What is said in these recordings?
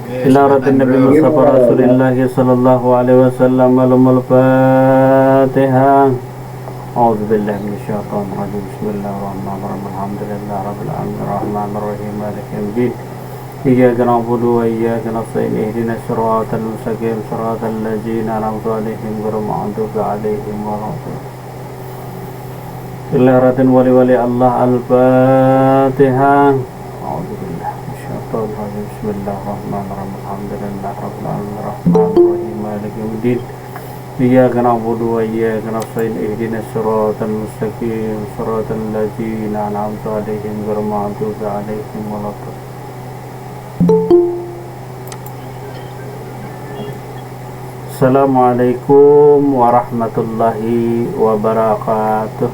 إلى رد النبي مصطفى رسول الله صلى الله عليه وسلم. الفاتحة. أعوذ بالله من الشيطان الرجيم. بسم الله الرحمن الرحيم. الحمد لله رب العالمين الرحمن الرحيم مالك يوم الدين. إياك نعبد وإياك نستعين. اهدنا الصراط المستقيم صراط الذين أنعمت عليهم غير المغضوب عليهم ولا الضالين. إلا رد ولي الله. الفاتحة. أعوذ بالله من الشيطان الرجيم. بسم الله الرحمن الرحيم. الحمد لله رب العالمين الرحمن الرحيم مالك يوم الدين. إياك نعبد وإياك نستعين. اهدنا الصراط المستقيم صراط الذين أنعمت عليهم غير المغضوب عليهم ولا الضالين. Assalamualaikum warahmatullahi wabarakatuh.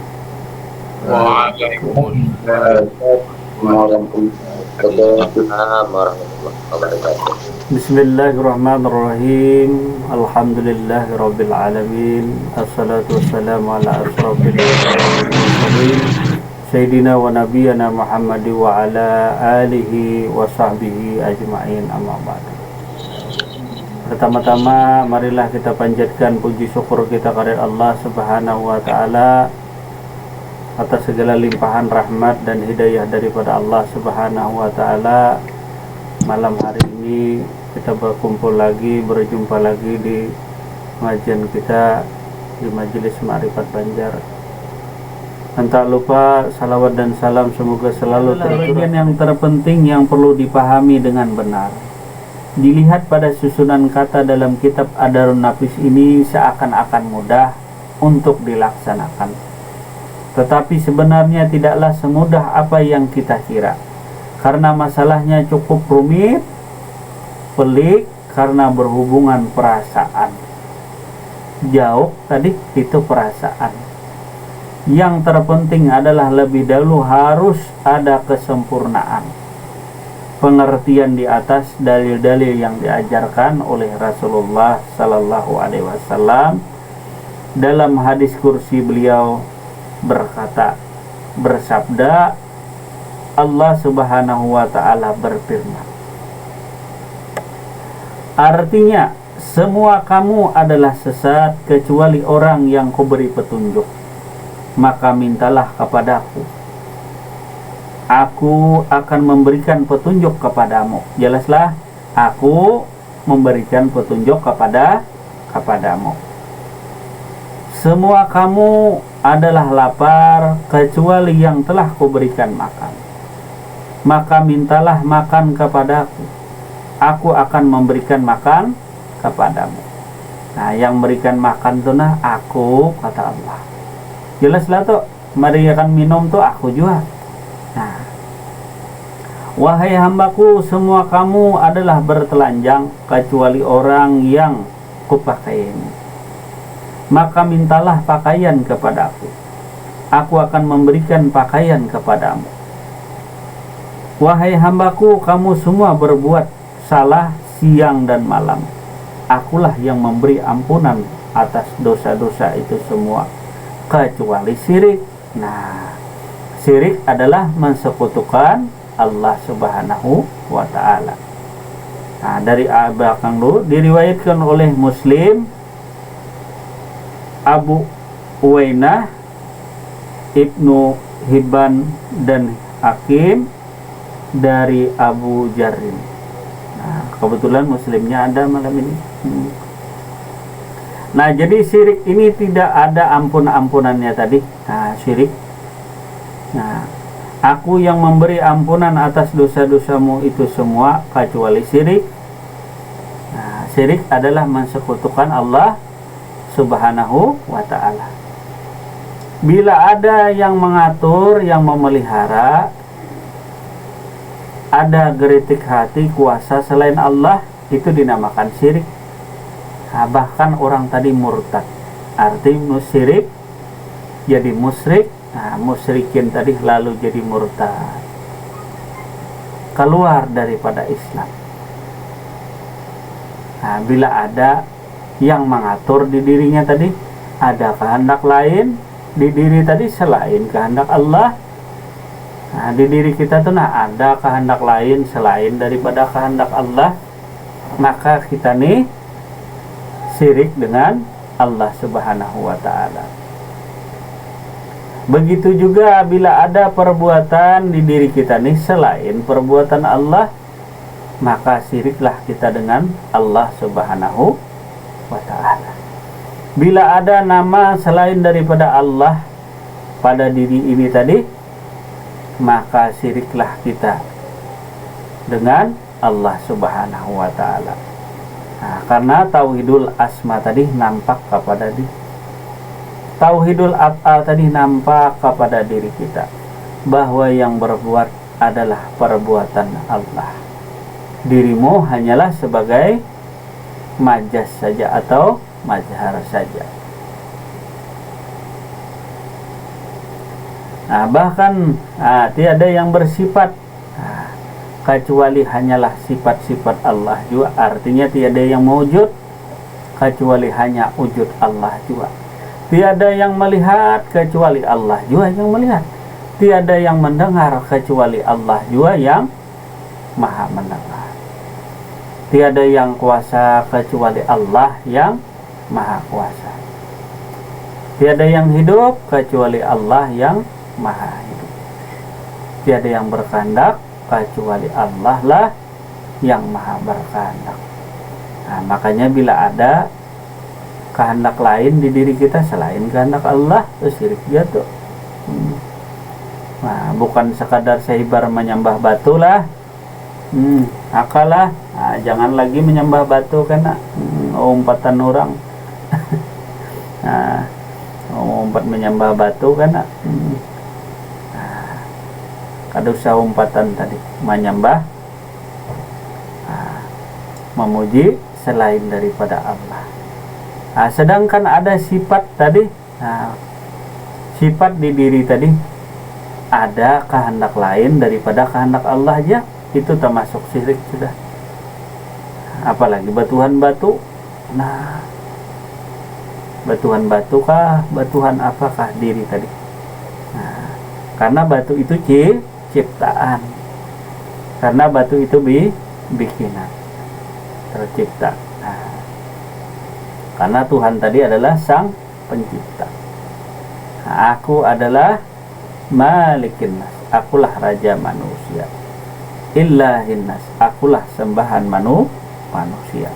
Waalaikumsalam warahmatullahi wabarakatuh. Bismillahirrahmanirrahim. Alhamdulillahirabbil alamin. Assalatu wassalamu ala asrofil mursalin Sayyidina wa nabiyana Muhammad wa ala alihi wa sahbihi ajma'in, amma ba'du. Pertama-tama marilah kita panjatkan puji syukur kita kepada Allah Subhanahu wa taala atas segala limpahan rahmat dan hidayah daripada Allah Subhanahu wa taala. Malam hari ini kita berkumpul lagi, berjumpa lagi di pengajian kita di Majelis Ma'rifat Banjar. Dan tak lupa salawat dan salam semoga selalu tercurah. Yang terpenting yang perlu dipahami dengan benar, dilihat pada susunan kata dalam kitab Adarun Nafis ini seakan-akan mudah untuk dilaksanakan, tetapi sebenarnya tidaklah semudah apa yang kita kira, karena masalahnya cukup rumit, pelik, karena berhubungan perasaan. Jauh tadi itu perasaan. Yang terpenting adalah lebih dahulu harus ada kesempurnaan pengertian di atas dalil-dalil yang diajarkan oleh Rasulullah Sallallahu Alaihi Wasallam. Dalam hadis kursi beliau bersabda, Allah Subhanahu Wa Taala berfirman, artinya semua kamu adalah sesat kecuali orang yang kuberi petunjuk, maka mintalah kepadaku, aku akan memberikan petunjuk kepadamu. Jelaslah, aku memberikan petunjuk kepadamu. Semua kamu adalah lapar kecuali yang telah kuberikan makan, maka mintalah makan kepadaku, aku akan memberikan makan kepadamu. Nah, yang memberikan makan itu aku, kata Allah. Jelaslah tuh, mari akan minum tuh aku juga. Nah, wahai hambaku, semua kamu adalah bertelanjang kecuali orang yang kupakainya, maka mintalah pakaian kepadaku, aku akan memberikan pakaian kepadamu. Wahai hambaku, kamu semua berbuat salah siang dan malam, akulah yang memberi ampunan atas dosa-dosa itu semua kecuali syirik. Nah, syirik adalah mensekutukan Allah Subhanahu wa taala. Nah, dari belakang dulu diriwayatkan oleh Muslim, Abu Uwainah, Ibnu Hibban dan Hakim dari Abu Jarrin. Nah, kebetulan Muslimnya ada malam ini. Nah, jadi syirik ini tidak ada ampun-ampunannya tadi. Nah, syirik. Nah, aku yang memberi ampunan atas dosa-dosamu itu semua kecuali syirik. Nah, syirik adalah mensekutukan Allah Subhanahu wa ta'ala. Bila ada yang mengatur, yang memelihara, ada geritik hati kuasa selain Allah, itu dinamakan syirik. Nah, bahkan orang tadi murtad, arti musyrik jadi musyrik. Nah, musyrikin tadi lalu jadi murtad, keluar daripada Islam. Nah, bila ada yang mengatur di dirinya tadi, ada kehendak lain di diri tadi selain kehendak Allah. Nah, di diri kita tuh ada kehendak lain selain daripada kehendak Allah. maka kita nih syirik dengan Allah Subhanahu wa ta'ala. Begitu juga bila ada perbuatan di diri kita nih selain perbuatan Allah, maka syiriklah kita dengan Allah Subhanahu wa ta'ala. Bila ada nama selain daripada Allah pada diri ini tadi, maka syiriklah kita dengan Allah Subhanahu wa ta'ala. Nah, karena tauhidul asma tadi nampak kepada diri, tauhidul af'al tadi nampak kepada diri kita bahwa yang berbuat adalah perbuatan Allah. Dirimu hanyalah sebagai majas saja atau mazhar saja. Nah, bahkan tiada yang bersifat kecuali hanyalah sifat-sifat Allah juga. Artinya tiada yang mewujud kecuali hanya wujud Allah juga. Tiada yang melihat kecuali Allah juga yang melihat. Tiada yang mendengar kecuali Allah juga yang maha mendengar. Tiada yang kuasa kecuali Allah yang maha kuasa. Tiada yang hidup kecuali Allah yang maha hidup. Tiada yang berkehendak kecuali Allah lah yang maha berkehendak. Nah, makanya bila ada kehendak lain di diri kita selain kehendak Allah, itu syirik jatuh. Nah, bukan sekadar sehibar menyembah batu lah. Akalah, jangan lagi menyembah batu karena umpatan orang. Nah, umpat menyembah batu karena kadosa umpatan tadi menyembah, memuji selain daripada Allah. Sedangkan ada sifat tadi, sifat di diri tadi ada kehendak lain daripada kehendak Allah aja, itu termasuk syirik sudah. Apalagi batuhan batu. Nah, batuhan batu kah, batuhan apakah diri tadi? Nah, karena batu itu ciptaan, karena batu itu bikinan, tercipta. Nah, karena Tuhan tadi adalah sang pencipta. Nah, aku adalah malikin nas, akulah raja manusia. Illahin nas, akulah sembahan manusia.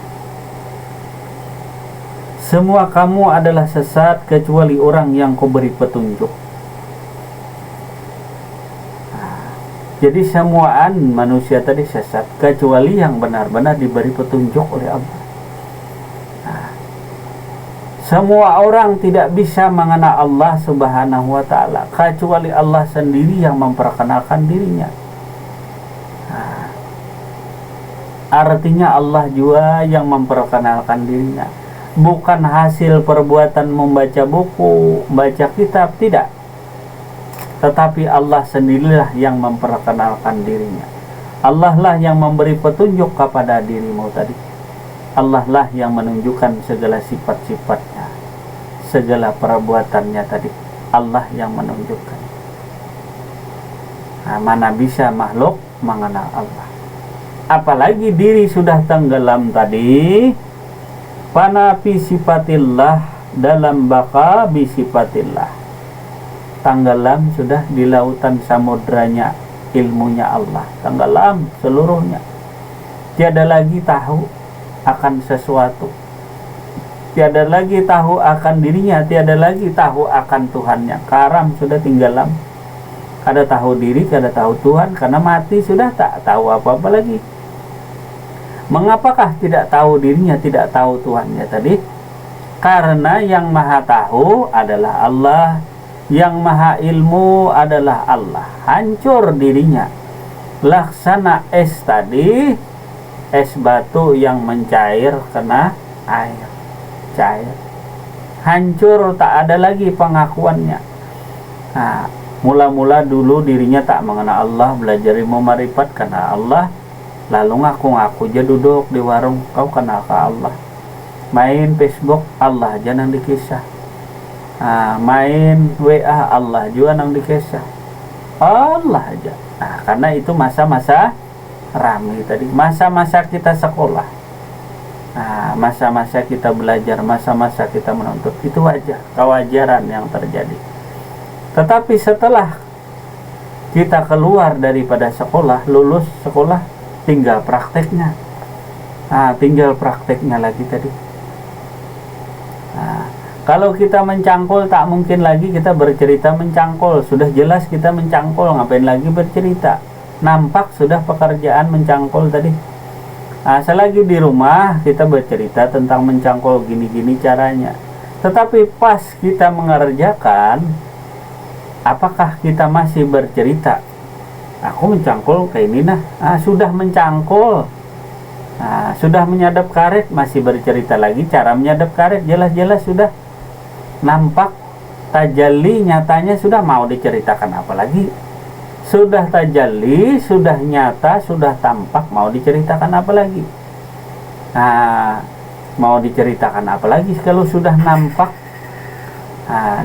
Semua kamu adalah sesat kecuali orang yang kau beri petunjuk. Jadi semuaan manusia tadi sesat kecuali yang benar-benar diberi petunjuk oleh Allah. Semua orang tidak bisa mengenal Allah Subhanahu wa ta'ala kecuali Allah sendiri yang memperkenalkan dirinya. Artinya Allah juga yang memperkenalkan dirinya, bukan hasil perbuatan membaca buku, baca kitab, tidak. Tetapi Allah sendirilah yang memperkenalkan dirinya. Allah lah yang memberi petunjuk kepada dirimu tadi. Allah lah yang menunjukkan segala sifat-sifatnya, segala perbuatannya tadi. Allah yang menunjukkan. Nah, mana bisa makhluk mengenal Allah? Apalagi diri sudah tenggelam tadi, fanafi sifatillah dalam baka bisifatillah. Tenggelam sudah di lautan samudranya ilmunya Allah, tenggelam seluruhnya. Tiada lagi tahu akan sesuatu, tiada lagi tahu akan dirinya, tiada lagi tahu akan Tuhannya. Karam sudah tenggelam, kada tahu diri, kada tahu Tuhan, karena mati sudah tak tahu apa-apa lagi. Mengapakah tidak tahu dirinya, tidak tahu Tuhannya tadi? Karena yang maha tahu adalah Allah, yang maha ilmu adalah Allah. Hancur dirinya, laksana es tadi, es batu yang mencair kena air, cair, hancur, tak ada lagi pengakuannya. Nah, mula-mula dulu dirinya tak mengenal Allah, belajar ilmu marifat karena Allah, lalu ngaku-ngaku aja duduk di warung, kau kenal ke Allah. Main Facebook, Allah aja nang dikisah. Main WA, Allah juga nang dikisah. Allah aja. Nah, karena itu masa-masa rame tadi, masa-masa kita sekolah. masa-masa kita belajar, masa-masa kita menuntut, itu wajar, kewajaran yang terjadi. Tetapi setelah kita keluar daripada sekolah, lulus sekolah, tinggal prakteknya. Tinggal prakteknya lagi tadi. Kalau kita mencangkul, tak mungkin lagi kita bercerita mencangkul. Sudah jelas kita mencangkul, ngapain lagi bercerita? Nampak sudah pekerjaan mencangkul tadi. Selagi di rumah kita bercerita tentang mencangkul gini-gini caranya. Tetapi pas kita mengerjakan, apakah kita masih bercerita? Aku mencangkul kayak ini nah. Sudah mencangkul, sudah menyadap karet, masih bercerita lagi cara menyadap karet. Jelas-jelas sudah nampak tajalli nyatanya, sudah mau diceritakan apa lagi? Sudah tajalli, sudah nyata, sudah tampak, mau diceritakan apa lagi? Mau diceritakan apa lagi kalau sudah nampak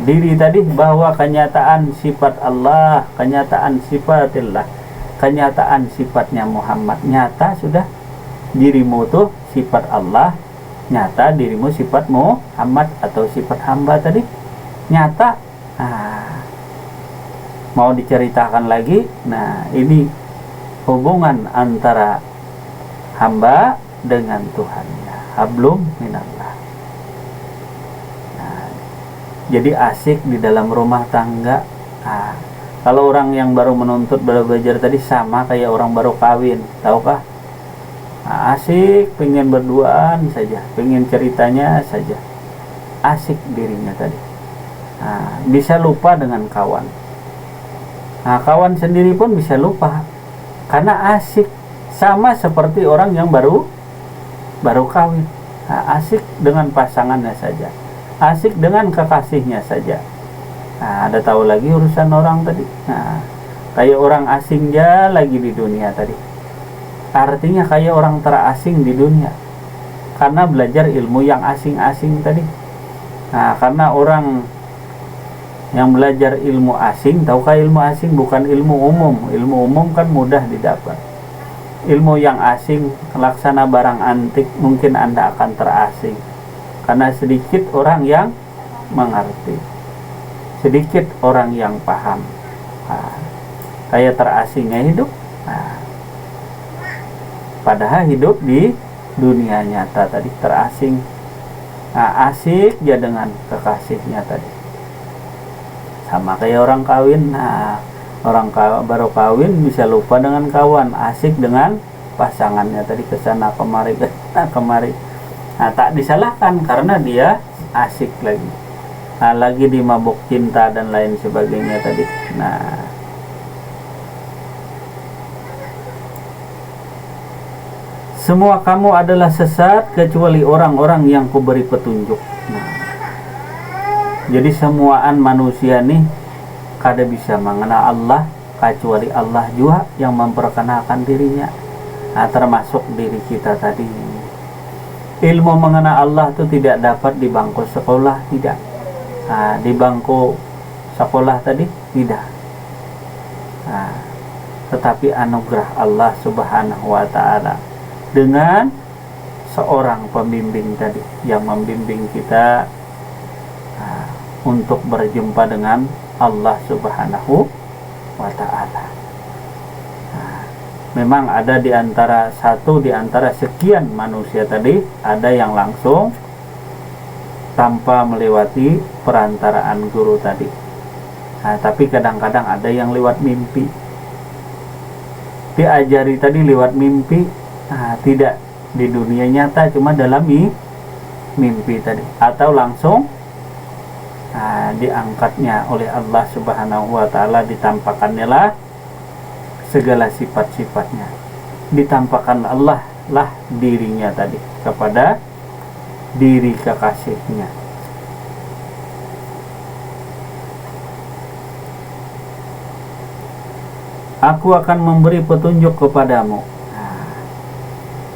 diri tadi, bahwa kenyataan sifat Allah, kenyataan sifatillah, kenyataan sifatnya Muhammad nyata, sudah dirimu tuh sifat Allah nyata, dirimu sifat Muhammad atau sifat hamba tadi nyata. Mau diceritakan lagi? Nah, ini hubungan antara hamba dengan Tuhannya, hablum minallah. Jadi asik di dalam rumah tangga. Kalau orang yang baru menuntut, baru belajar tadi, sama kayak orang baru kawin, tahukah? Asik, pengen berduaan saja, pengen ceritanya saja, asik dirinya tadi. Bisa lupa dengan kawan. Kawan sendiri pun bisa lupa karena asik. Sama seperti orang yang baru kawin, asik dengan pasangannya saja, asik dengan kekasihnya saja. Ada tahu lagi urusan orang tadi. Kayak orang asing ya lagi di dunia tadi. Artinya kayak orang terasing di dunia karena belajar ilmu yang asing-asing tadi. Karena orang yang belajar ilmu asing, tahukah ilmu asing bukan ilmu umum. Ilmu umum kan mudah didapat. Ilmu yang asing, laksana barang antik, mungkin Anda akan terasing karena sedikit orang yang mengerti, sedikit orang yang paham. Kayak terasingnya hidup. Padahal hidup di dunia nyata tadi terasing. Asik ya dengan kekasihnya tadi. Sama kayak orang kawin. Orang baru kawin bisa lupa dengan kawan, asik dengan pasangannya tadi, kesana kemari, kesana kemari. Tak disalahkan karena dia asik lagi. Lagi di mabuk cinta dan lain sebagainya tadi. Semua kamu adalah sesat kecuali orang-orang yang kuberi petunjuk. Jadi semuaan manusia nih kada bisa mengenal Allah kecuali Allah juga yang memperkenalkan dirinya. Termasuk diri kita tadi. Ilmu mengenal Allah itu tidak dapat di bangku sekolah, tidak. Di bangku sekolah tadi tidak. Tetapi anugerah Allah Subhanahu wa Ta'ala dengan seorang pembimbing tadi yang membimbing kita untuk berjumpa dengan Allah Subhanahu wa Ta'ala. Memang ada di antara sekian manusia tadi, ada yang langsung tanpa melewati perantaraan guru tadi. Tapi kadang-kadang ada yang lewat mimpi. Diajari tadi lewat mimpi, tidak di dunia nyata, cuma dalam mimpi tadi, atau langsung diangkatnya oleh Allah Subhanahu wa Ta'ala, ditampakkannya lah segala sifat-sifatnya, ditampakkan Allah lah dirinya tadi kepada diri kekasihnya. Aku akan memberi petunjuk kepadamu.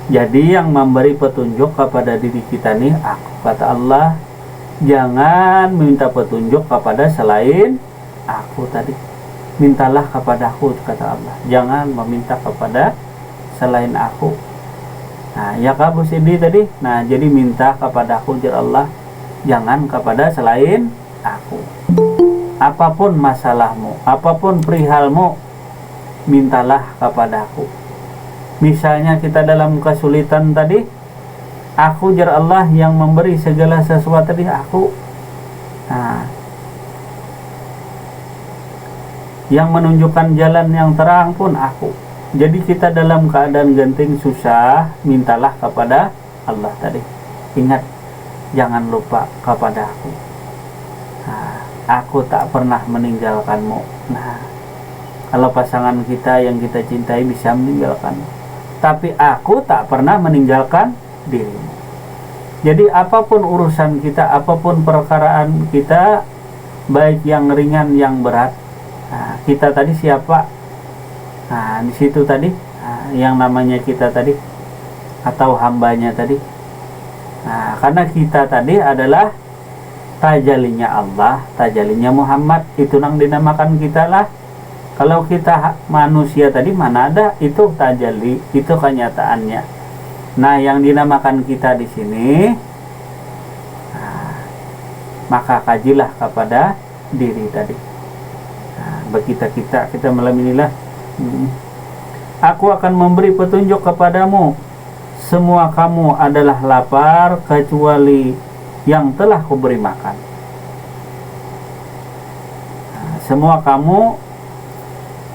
Jadi yang memberi petunjuk kepada diri kita nih aku, kata Allah. Jangan minta petunjuk kepada selain aku tadi. Mintalah kepada aku, kata Allah. Jangan meminta kepada selain aku. Nah, ya kabu sidi tadi. Nah, jadi minta kepada aku jar Allah, jangan kepada selain aku. Apapun masalahmu, apapun perihalmu, mintalah kepada aku. Misalnya kita dalam kesulitan tadi, aku jar Allah yang memberi segala sesuatu tadi aku. Nah, yang menunjukkan jalan yang terang pun aku. Jadi kita dalam keadaan genting susah, mintalah kepada Allah tadi. Ingat, jangan lupa kepada aku. Nah, aku tak pernah meninggalkanmu. Nah, kalau pasangan kita yang kita cintai bisa meninggalkan, tapi aku tak pernah meninggalkan dirimu. Jadi apapun urusan kita, apapun perkaraan kita, baik yang ringan yang berat, nah, kita tadi siapa? Nah, di situ tadi, nah, yang namanya kita tadi atau hambanya tadi. Nah, karena kita tadi adalah tajalinya Allah, tajalinya Muhammad, itu yang dinamakan kita lah. Kalau kita manusia tadi mana ada itu tajali, itu kenyataannya. Nah, yang dinamakan kita di sini, nah, maka kajilah kepada diri tadi. Nah, bagi kita malam inilah, aku akan memberi petunjuk kepadamu. Semua kamu adalah lapar kecuali yang telah kuberi makan. Nah, semua kamu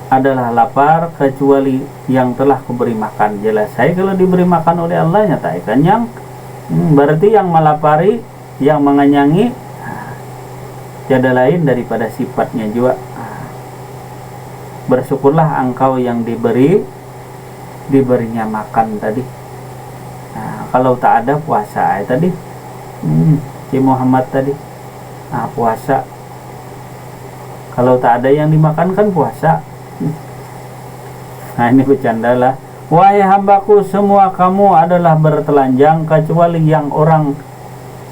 adalah lapar kecuali yang telah kuberi makan. Jelas saya kalau diberi makan oleh Allah nyata kenyang, berarti yang melapari, yang mengenyangi, tiada lain daripada sifatnya juga. Bersyukurlah engkau yang diberinya makan tadi. Nah, kalau tak ada puasa tadi, si Muhammad tadi, nah, puasa. Kalau tak ada yang dimakan kan puasa. Nah, ini bercandalah. Wahai hambaku, semua kamu adalah bertelanjang kecuali yang orang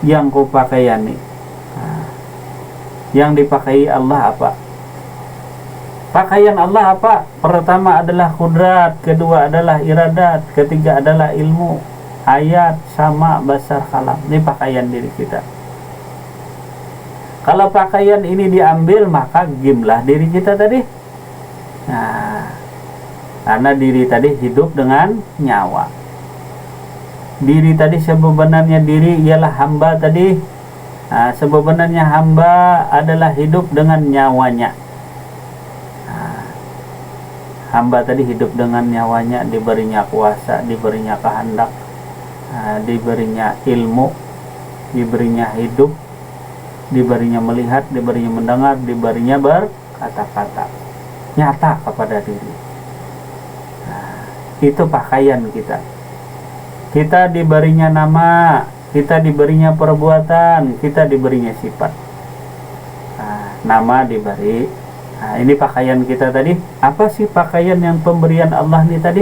yang kupakaiani. Nah, yang dipakai Allah apa? Pakaian Allah apa? Pertama adalah kudrat, kedua adalah iradat, ketiga adalah ilmu, ayat, sama, basar, kalam. Ini pakaian diri kita. Kalau pakaian ini diambil, maka gimlah diri kita tadi. Nah, karena diri tadi hidup dengan nyawa. Diri tadi sebenarnya diri ialah hamba tadi. Nah, sebenarnya hamba adalah hidup dengan nyawanya. Hamba tadi hidup dengan nyawanya, diberinya kuasa, diberinya kehendak, diberinya ilmu, diberinya hidup, diberinya melihat, diberinya mendengar, diberinya berkata-kata nyata kepada diri. Nah, itu pakaian kita. Kita diberinya nama, kita diberinya perbuatan, kita diberinya sifat. Nah, nama diberi. Nah, ini pakaian kita tadi. Apa sih pakaian yang pemberian Allah nih tadi?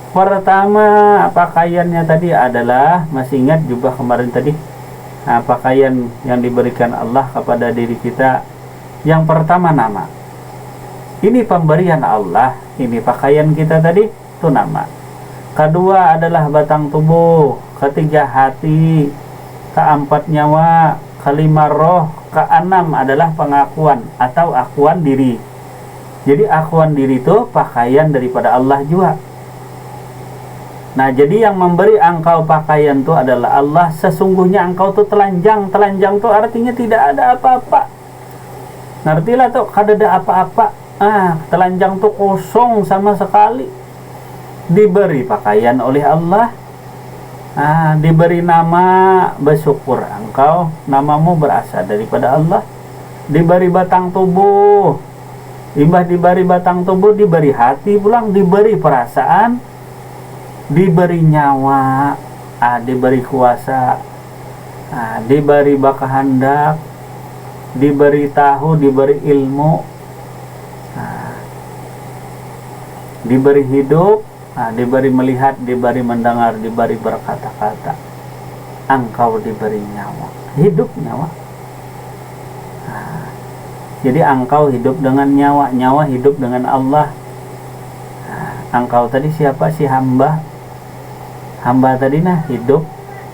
Pertama, pakaiannya tadi adalah, masih ingat jubah kemarin tadi? Nah, pakaian yang diberikan Allah kepada diri kita, yang pertama nama. Ini pemberian Allah. Ini pakaian kita tadi, itu nama. Kedua adalah batang tubuh. Ketiga hati. Keempat nyawa. Kelima roh. Keenam adalah pengakuan atau akuan diri. Jadi akuan diri itu pakaian daripada Allah juga. Nah, jadi yang memberi engkau pakaian itu adalah Allah. Sesungguhnya engkau tuh telanjang. Telanjang itu artinya tidak ada apa-apa. Ngertilah tuh, kada ada apa-apa. Telanjang tuh kosong sama sekali. Diberi pakaian oleh Allah. Diberi nama, bersyukur engkau, namamu berasal daripada Allah. Diberi batang tubuh, diberi batang tubuh, diberi hati pulang, diberi perasaan, diberi nyawa, diberi kuasa, diberi kehendak, diberi tahu, diberi ilmu, diberi hidup, diberi melihat, diberi mendengar, diberi berkata-kata. Engkau diberi nyawa, hidup nyawa. Jadi engkau hidup dengan nyawa, nyawa hidup dengan Allah. Engkau tadi siapa? Si hamba. Hamba tadi nah hidup,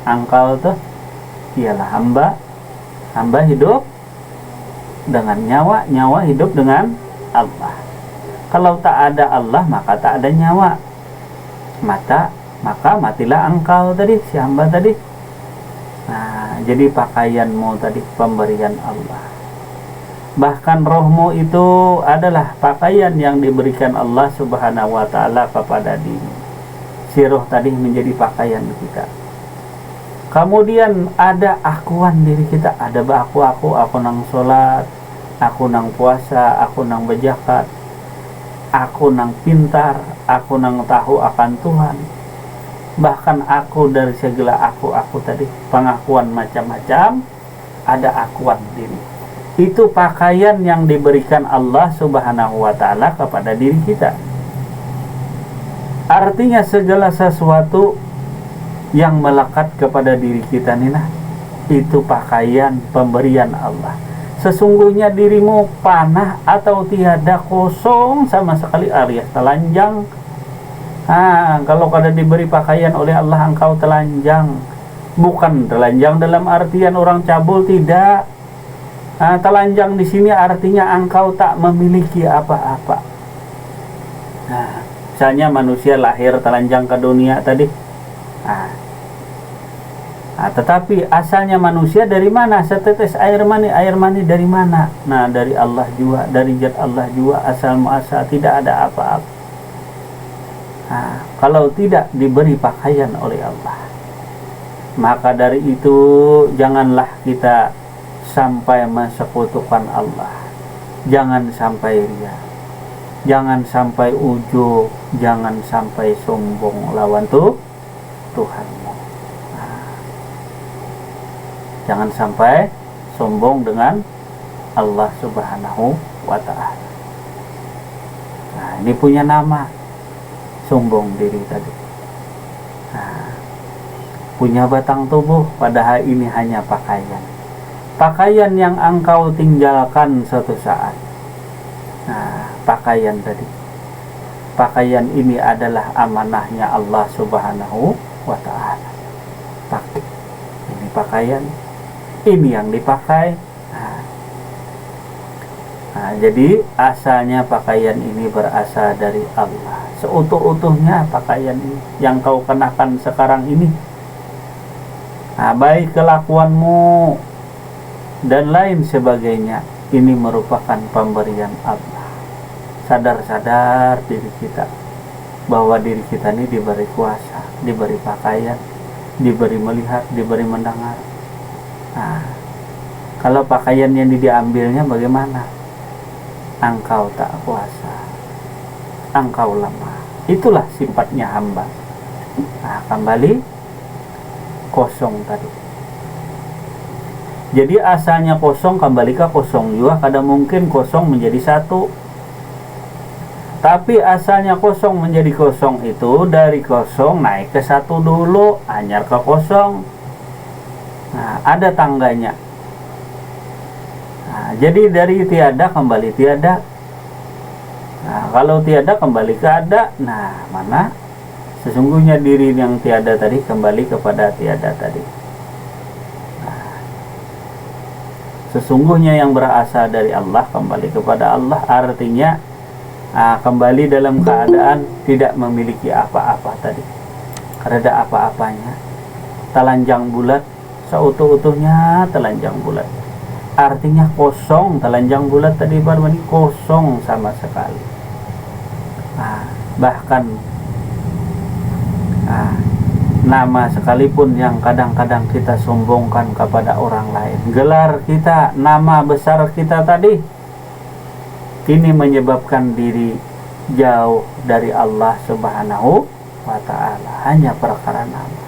engkau tuh ialah hamba. Hamba hidup dengan nyawa, nyawa hidup dengan Allah. Kalau tak ada Allah maka tak ada nyawa. Maka matilah engkau tadi, si hamba tadi. Nah, jadi pakaianmu tadi pemberian Allah. Bahkan rohmu itu adalah pakaian yang diberikan Allah Subhanahu wa ta'ala kepada diri. Si roh tadi menjadi pakaian kita. Kemudian ada akuan diri kita, ada aku nang sholat, aku nang puasa, aku nang berzakat, aku nang pintar, aku nang tahu akan Tuhan. Bahkan aku dari segala aku tadi, pengakuan macam-macam, ada akuan diri. Itu pakaian yang diberikan Allah Subhanahu wa ta'ala kepada diri kita. Artinya segala sesuatu yang melekat kepada diri kita Nina, itu pakaian pemberian Allah. Sesungguhnya dirimu panah atau tiada, kosong sama sekali alias telanjang. Kalau kada diberi pakaian oleh Allah engkau telanjang. Bukan telanjang dalam artian orang cabul, tidak. Telanjang di sini artinya engkau tak memiliki apa-apa. Misalnya manusia lahir telanjang ke dunia tadi. Tetapi asalnya manusia dari mana? Setetes air mani dari mana? Nah, dari Allah jua, dari zat Allah jua, asal muasal, tidak ada apa-apa. Kalau tidak diberi pakaian oleh Allah, maka dari itu janganlah kita sampai mensekutukan Allah. Jangan sampai ria, jangan sampai ujub, jangan sampai sombong lawan Tuhanmu. Jangan sampai sombong dengan Allah Subhanahu wa ta'ala. Ini punya nama, sombong diri tadi. Punya batang tubuh, padahal ini hanya pakaian. Pakaian yang engkau tinggalkan suatu saat. Pakaian tadi. Pakaian ini adalah amanahnya Allah Subhanahu wa ta'ala. Ini pakaian, ini yang dipakai. Jadi asalnya pakaian ini berasal dari Allah. Seutuh-utuhnya pakaian ini yang kau kenakan sekarang ini. Baik kelakuanmu dan lain sebagainya, ini merupakan pemberian Allah. Sadar-sadar diri kita bahwa diri kita ini diberi kuasa, diberi pakaian, diberi melihat, diberi mendengar. Kalau pakaian yang diambilnya bagaimana? Engkau tak kuasa, engkau lemah. Itulah sifatnya hamba. Kembali kosong tadi. Jadi asalnya kosong, kembali ke kosong juga. Kadang mungkin kosong menjadi satu. Tapi asalnya kosong menjadi kosong itu dari kosong naik ke satu dulu, anyar ke kosong. Ada tangganya. Jadi dari tiada kembali tiada. Kalau tiada kembali ke ada. Mana sesungguhnya diri yang tiada tadi kembali kepada tiada tadi. Sesungguhnya yang berasal dari Allah kembali kepada Allah, artinya kembali dalam keadaan tidak memiliki apa-apa tadi. Karena ada apa-apanya. Telanjang bulat, seutuh-utuhnya telanjang bulat. Artinya kosong, telanjang bulat tadi baru ini kosong sama sekali. Bahkan nama sekalipun yang kadang-kadang kita sombongkan kepada orang lain, gelar kita, nama besar kita tadi, ini menyebabkan diri jauh dari Allah Subhanahu wa ta'ala. Hanya perkara nama.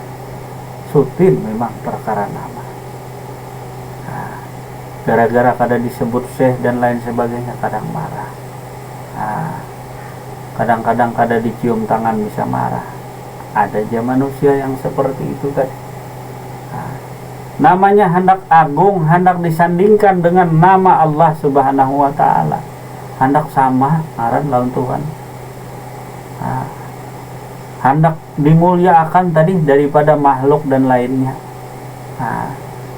Sutil memang perkara nama. Gara-gara kadang disebut syekh dan lain sebagainya, kadang marah. Kadang-kadang kadang dicium tangan bisa marah. Ada aja manusia yang seperti itu tadi. Namanya hendak agung, hendak disandingkan dengan nama Allah Subhanahu wa ta'ala. Hendak sama aran lawan Tuhan. hendak dimuliakan tadi daripada makhluk dan lainnya.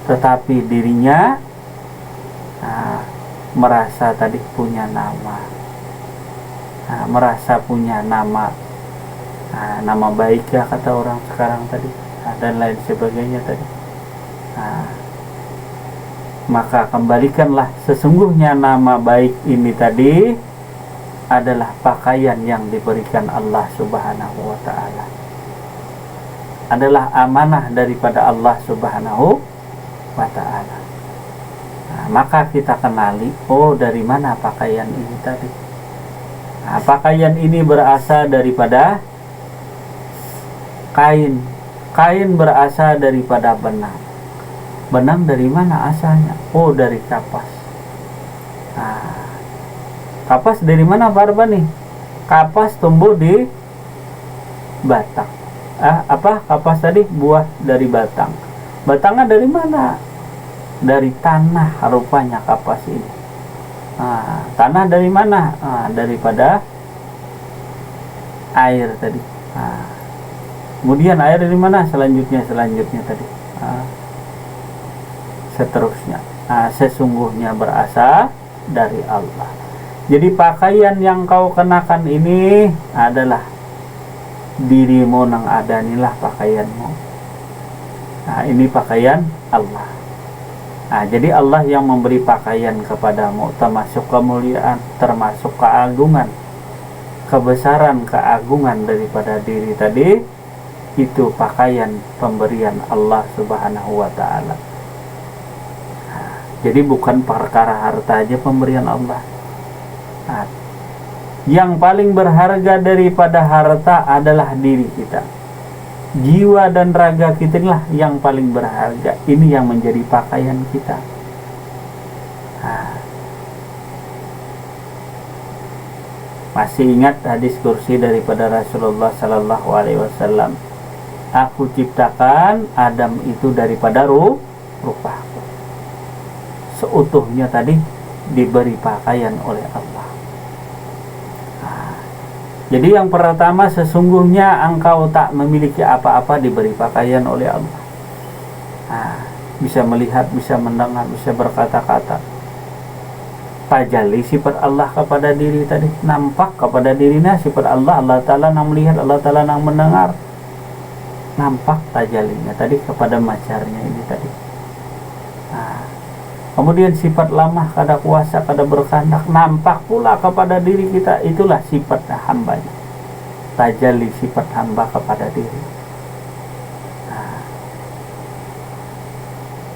Tetapi dirinya merasa tadi punya nama, merasa punya nama, nama baik ya kata orang sekarang tadi, dan lain sebagainya tadi. Maka kembalikanlah, sesungguhnya nama baik ini tadi adalah pakaian yang diberikan Allah Subhanahu wa ta'ala, adalah amanah daripada Allah Subhanahu wa ta'ala. Maka kita kenali, oh dari mana pakaian ini tadi. Pakaian ini berasal daripada kain. Kain berasal daripada benang. Benang dari mana asalnya? Oh, dari kapas. Kapas dari mana Pak Arbani? Kapas tumbuh di batang. Kapas tadi buah dari batang. Batangnya dari mana? Dari tanah rupanya kapas ini. Tanah dari mana? Daripada air tadi. Kemudian air dari mana? Selanjutnya tadi. Seterusnya. Sesungguhnya berasal dari Allah. Jadi pakaian yang kau kenakan ini adalah dirimu nang adanilah pakaianmu. Ini pakaian Allah. Jadi Allah yang memberi pakaian kepadamu, termasuk kemuliaan, termasuk keagungan, kebesaran, keagungan daripada diri tadi. Itu pakaian pemberian Allah Subhanahu wa ta'ala. Jadi bukan perkara harta aja pemberian Allah. Yang paling berharga daripada harta adalah diri kita. Jiwa dan raga kita inilah yang paling berharga. Ini yang menjadi pakaian kita. Masih ingat hadis kursi daripada Rasulullah Sallallahu Alaihi Wasallam? Aku ciptakan Adam itu daripada rupaku. Seutuhnya tadi diberi pakaian oleh Allah. Jadi yang pertama, sesungguhnya engkau tak memiliki apa-apa, diberi pakaian oleh Allah. Bisa melihat, bisa mendengar, bisa berkata-kata. Tajalli sifat Allah kepada diri tadi, nampak kepada dirinya sifat Allah. Allah Ta'ala yang melihat, Allah Ta'ala yang mendengar. Nampak tajallinya tadi kepada macarnya ini tadi. Kemudian sifat lamah, kada kuasa, kada berkehendak, nampak pula kepada diri kita. Itulah sifat hambanya. Tajalli sifat hamba kepada diri.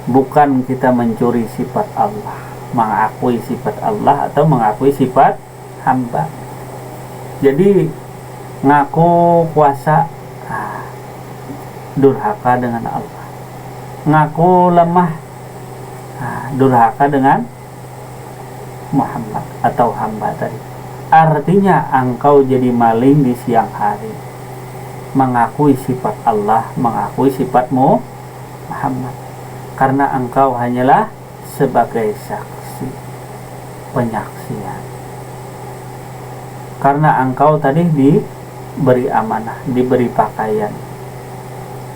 Bukan kita mencuri sifat Allah, mengakui sifat Allah atau mengakui sifat hamba. Jadi ngaku kuasa, durhaka dengan Allah. Ngaku lemah, durhaka dengan Muhammad atau hamba tadi. Artinya engkau jadi maling di siang hari, mengakui sifat Allah, mengakui sifatmu Muhammad, karena engkau hanyalah sebagai saksi, penyaksian. Karena engkau tadi diberi amanah, diberi pakaian.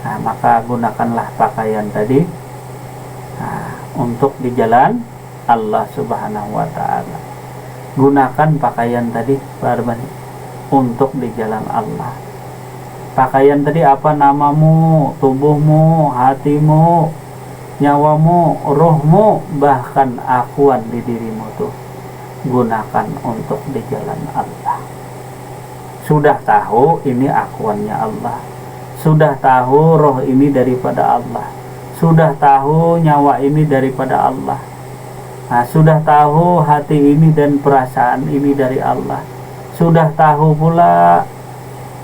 Maka gunakanlah pakaian tadi untuk di jalan Allah Subhanahu wa ta'ala. Gunakan pakaian tadi untuk di jalan Allah. Pakaian tadi apa? Namamu, tubuhmu, hatimu, nyawamu, rohmu, bahkan akuan di dirimu tuh gunakan untuk di jalan Allah. Sudah tahu ini akuannya Allah, sudah tahu roh ini daripada Allah, sudah tahu nyawa ini daripada Allah, sudah tahu hati ini dan perasaan ini dari Allah, sudah tahu pula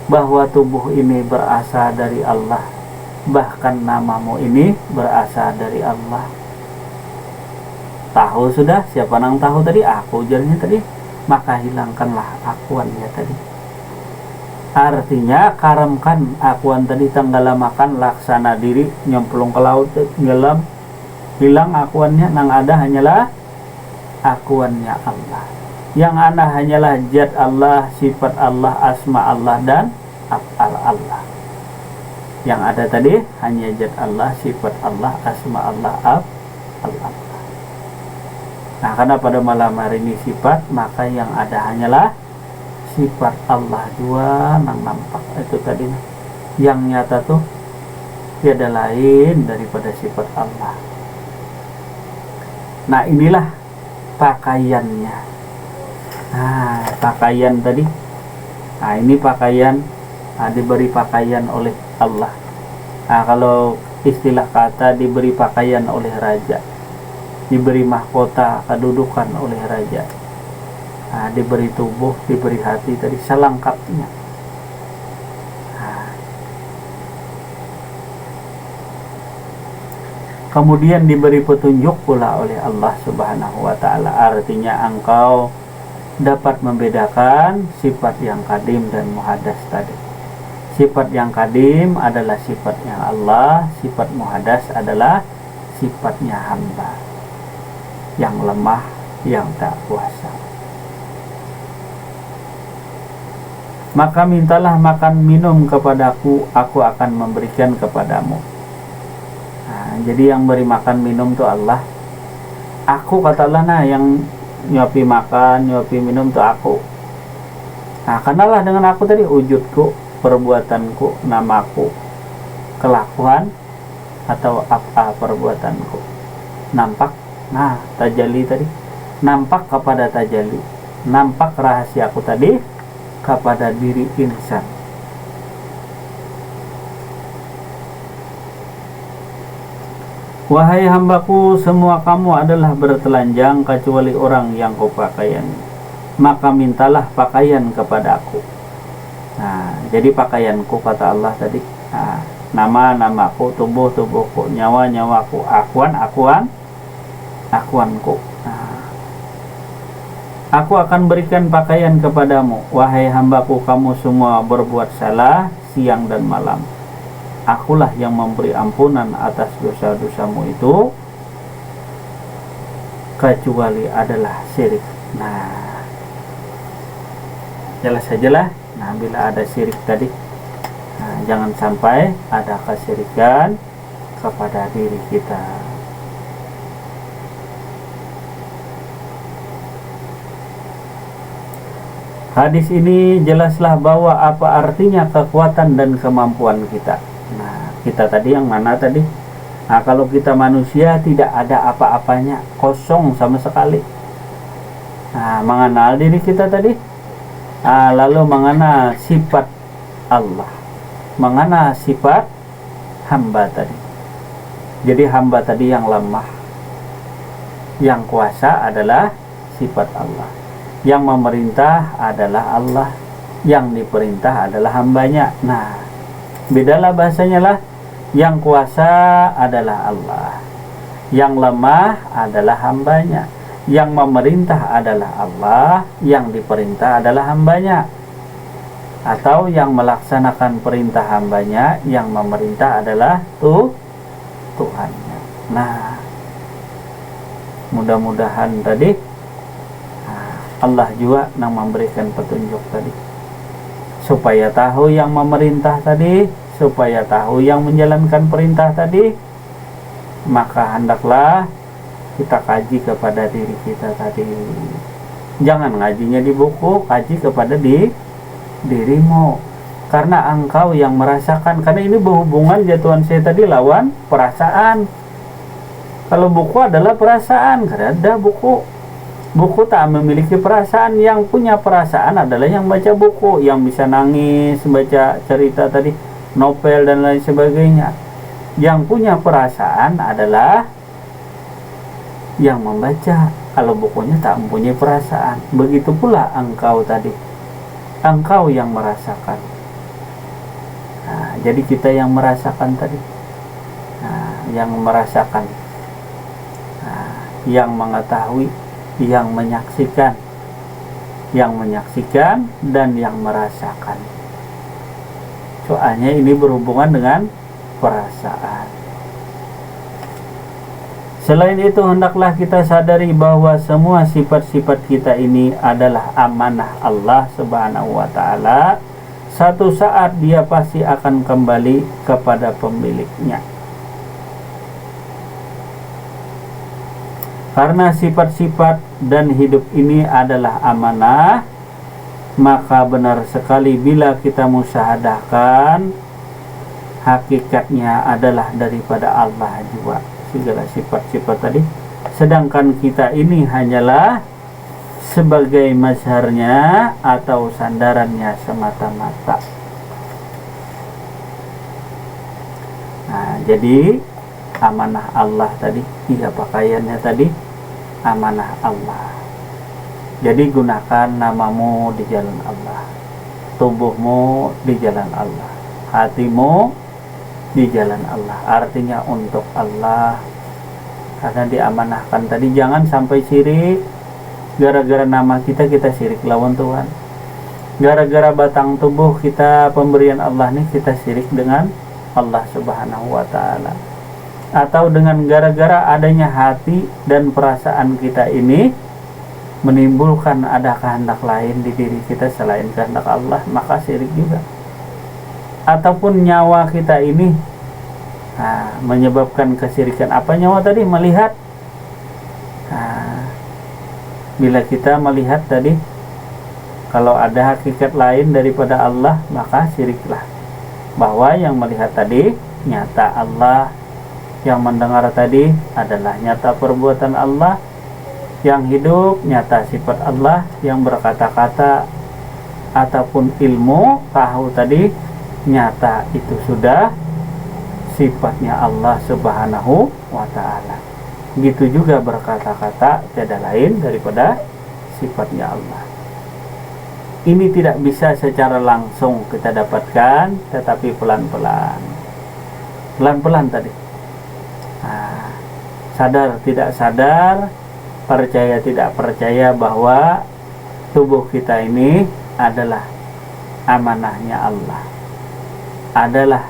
bahwa tubuh ini berasal dari Allah, bahkan namamu ini berasal dari Allah. Tahu sudah, siapa nang tahu tadi? Aku jadinya tadi. Maka hilangkanlah akuannya tadi. Artinya karamkan akuan tadi, tenggelamakan, laksana diri, nyemplung ke laut, ngelam, hilang akuannya. Nang ada hanyalah akuannya Allah. Yang ada hanyalah zat Allah, sifat Allah, asma Allah dan af'al Allah. Yang ada tadi hanya zat Allah, sifat Allah, asma Allah, af'al Allah. Nah, karena pada malam hari ini sifat, maka yang ada hanyalah sifat Allah jua nang nampak itu tadi. Yang nyata tuh tiada lain daripada sifat Allah. Nah, inilah pakaiannya. Nah, pakaian tadi. Nah, ini pakaian, diberi pakaian oleh Allah. Nah, kalau istilah kata diberi pakaian oleh raja, diberi mahkota kedudukan oleh raja, diberi tubuh, diberi hati tadi selengkapnya. Kemudian diberi petunjuk pula oleh Allah Subhanahu wa Ta'ala. Artinya engkau dapat membedakan sifat yang kadim dan muhadas tadi. Sifat yang kadim adalah sifatnya Allah, sifat muhadas adalah sifatnya hamba yang lemah, yang tak kuasa. Maka mintalah makan minum kepadaku, aku akan memberikan kepadamu. Nah, jadi yang beri makan minum itu Allah. Aku kata Allah, nah yang nyuapi makan, nyuapi minum itu aku. Nah, kenalah dengan aku tadi, wujudku, perbuatanku, namaku, kelakuan atau apa perbuatanku. Nampak, nah tajalli tadi, nampak kepada tajalli, nampak rahasiaku tadi kepada diri insan. Wahai hambaku, semua kamu adalah bertelanjang kecuali orang yang kau pakaian. Maka mintalah pakaian kepada aku. Nah, jadi pakaianku kata Allah tadi. Nah, nama-namaku, tubuh-tubuhku, nyawa-nyawaku, akuanku. Nah, aku akan berikan pakaian kepadamu. Wahai hambaku, kamu semua berbuat salah siang dan malam. Akulah yang memberi ampunan atas dosa-dosamu itu, kecuali adalah syirik. Nah, jelas sajalah. Nah, bila ada syirik tadi, nah, jangan sampai ada kesyirikan kepada diri kita. Hadis ini jelaslah bahwa apa artinya kekuatan dan kemampuan kita. Nah, kita tadi yang mana tadi? Nah, kalau kita manusia tidak ada apa-apanya, kosong sama sekali. Nah, mengenal diri kita tadi, lalu mengenal sifat Allah, mengenal sifat hamba tadi. Jadi hamba tadi yang lemah, yang kuasa adalah sifat Allah, yang memerintah adalah Allah, yang diperintah adalah hambanya. Nah, bedalah bahasanya lah. Yang kuasa adalah Allah, yang lemah adalah hambanya, yang memerintah adalah Allah, yang diperintah adalah hambanya, atau yang melaksanakan perintah hambanya, yang memerintah adalah Tuhannya. Nah, mudah-mudahan tadi Allah juga yang memberikan petunjuk tadi, supaya tahu yang memerintah tadi, supaya tahu yang menjalankan perintah tadi. Maka hendaklah kita kaji kepada diri kita tadi. Jangan ngajinya di buku, kaji kepada dirimu. Karena engkau yang merasakan. Karena ini berhubungan jatuhan saya tadi lawan perasaan. Kalau buku adalah perasaan, karena ada buku. Buku tak memiliki perasaan. Yang punya perasaan adalah yang baca buku, yang bisa nangis, baca cerita tadi, novel dan lain sebagainya. Yang punya perasaan adalah yang membaca. Kalau bukunya tak mempunyai perasaan. Begitu pula engkau tadi, engkau yang merasakan. Nah, jadi kita yang merasakan tadi, yang merasakan, yang mengetahui, yang menyaksikan dan yang merasakan. Soalnya ini berhubungan dengan perasaan. Selain itu, hendaklah kita sadari bahwa semua sifat-sifat kita ini adalah amanah Allah Subhanahu wa Ta'ala Satu saat dia pasti akan kembali kepada pemiliknya. Karena sifat-sifat dan hidup ini adalah amanah, maka benar sekali bila kita musyahadahkan, hakikatnya adalah daripada Allah juga segala sifat-sifat tadi. Sedangkan kita ini hanyalah sebagai mazharnya atau sandarannya semata-mata. Nah, jadi amanah Allah tadi, tiga pakaiannya tadi amanah Allah. Jadi gunakan namamu di jalan Allah, tubuhmu di jalan Allah, hatimu di jalan Allah. Artinya untuk Allah, karena diamanahkan tadi. Jangan sampai syirik. Gara-gara nama kita syirik lawan Tuhan. Gara-gara batang tubuh kita pemberian Allah nih, kita syirik dengan Allah Subhanahu wa Ta'ala. Atau dengan gara-gara adanya hati dan perasaan kita ini menimbulkan ada kehendak lain di diri kita selain kehendak Allah, maka syirik juga. Ataupun nyawa kita ini menyebabkan kesyirikan. Apa nyawa tadi? Melihat. Bila kita melihat tadi, kalau ada hakikat lain daripada Allah, maka syiriklah. Bahwa yang melihat tadi nyata Allah, yang mendengar tadi adalah nyata perbuatan Allah, yang hidup nyata sifat Allah, yang berkata-kata ataupun ilmu tahu tadi nyata itu sudah sifatnya Allah Subhanahu wa Ta'ala. Gitu juga berkata-kata tiada lain daripada sifatnya Allah. Ini tidak bisa secara langsung kita dapatkan, tetapi pelan-pelan. Pelan-pelan tadi. Sadar tidak sadar, percaya tidak percaya bahwa tubuh kita ini adalah amanahnya Allah, adalah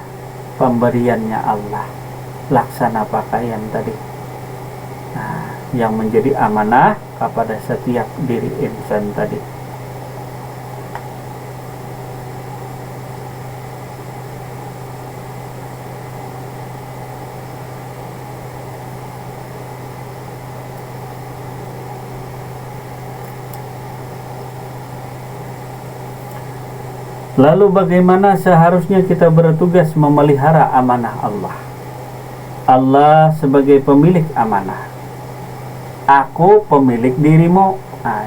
pemberiannya Allah. Laksana pakaian tadi, yang menjadi amanah kepada setiap diri insan tadi. Lalu bagaimana seharusnya kita bertugas memelihara amanah Allah? Allah sebagai pemilik amanah. Aku pemilik dirimu.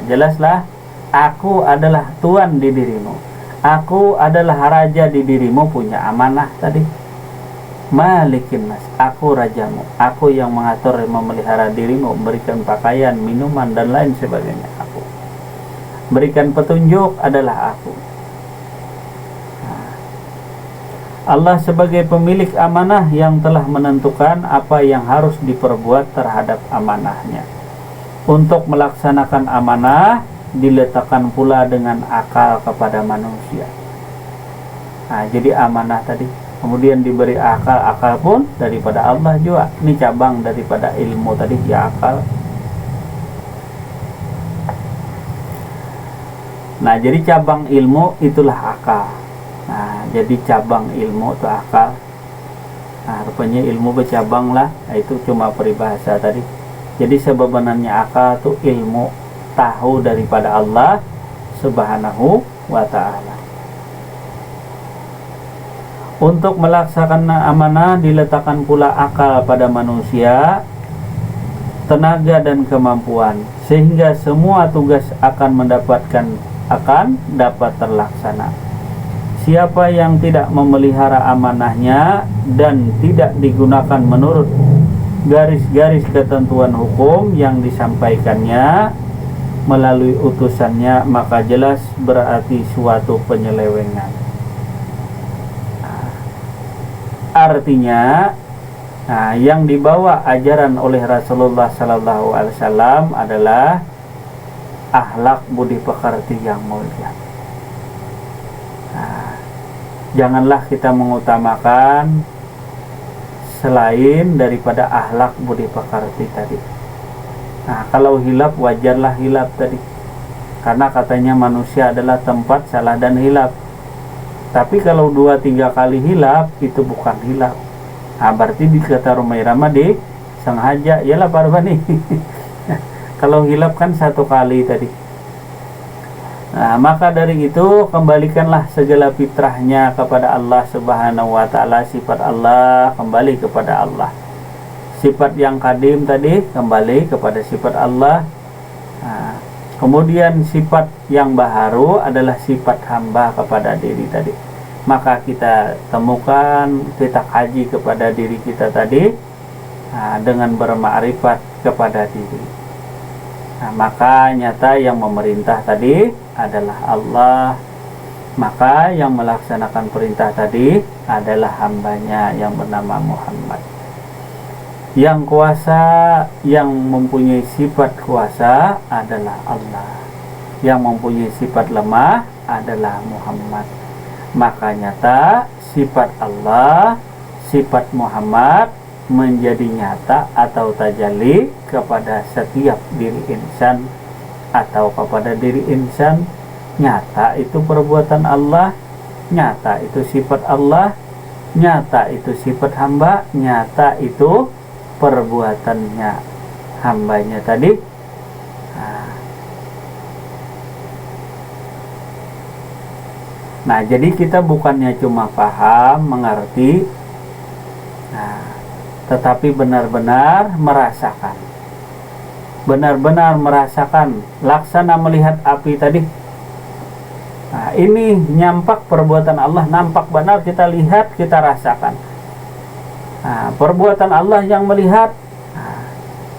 Jelaslah, aku adalah tuan di dirimu. Aku adalah raja di dirimu, punya amanah tadi. Malikin nas, aku rajamu. Aku yang mengatur, memelihara dirimu, memberikan pakaian, minuman dan lain sebagainya. Aku berikan petunjuk adalah aku. Allah sebagai pemilik amanah yang telah menentukan apa yang harus diperbuat terhadap amanahnya. Untuk melaksanakan amanah diletakkan pula dengan akal kepada manusia. Jadi amanah tadi kemudian diberi akal. Akal pun daripada Allah juga. Ini cabang daripada ilmu tadi, ya akal. Jadi cabang ilmu itulah akal. Jadi cabang ilmu itu akal. Rupanya ilmu bercabang lah. Itu cuma peribahasa tadi. Jadi sebenarnya akal itu ilmu, tahu daripada Allah Subhanahu wa Ta'ala. Untuk melaksanakan amanah diletakkan pula akal pada manusia, tenaga dan kemampuan, sehingga semua tugas akan dapat terlaksana. Siapa yang tidak memelihara amanahnya dan tidak digunakan menurut garis-garis ketentuan hukum yang disampaikannya melalui utusannya, maka jelas berarti suatu penyelewengan. Artinya, yang dibawa ajaran oleh Rasulullah Sallallahu Alaihi Wasallam adalah akhlak budi pekerti yang mulia. Janganlah kita mengutamakan selain daripada akhlak budi pekerti tadi. Kalau hilap, wajarlah hilap tadi, karena katanya manusia adalah tempat salah dan hilap. Tapi kalau 2-3 kali hilap itu bukan hilap. Berarti di kata Rumairama sengaja, iyalah Pak Arbani. Kalau hilap kan 1 kali tadi. Maka dari itu kembalikanlah segala fitrahnya kepada Allah Subhanahu wa taala. Sifat Allah kembali kepada Allah. Sifat yang kadim tadi kembali kepada sifat Allah. Kemudian sifat yang baharu adalah sifat hamba kepada diri tadi. Maka kita temukan, kita kaji kepada diri kita tadi dengan bermakrifat kepada diri. Maka nyata yang memerintah tadi adalah Allah. Maka yang melaksanakan perintah tadi adalah hambanya yang bernama Muhammad. Yang kuasa, yang mempunyai sifat kuasa adalah Allah. Yang mempunyai sifat lemah adalah Muhammad. Maka nyata sifat Allah, sifat Muhammad menjadi nyata atau tajalli kepada setiap diri insan atau kepada diri insan. Nyata itu perbuatan Allah, nyata itu sifat Allah, nyata itu sifat hamba, nyata itu perbuatannya hambanya tadi. Nah, jadi kita bukannya cuma paham, mengerti, tetapi benar-benar merasakan. Benar-benar merasakan, laksana melihat api tadi. Ini nyampak perbuatan Allah, nampak benar, kita lihat, kita rasakan. Perbuatan Allah yang melihat,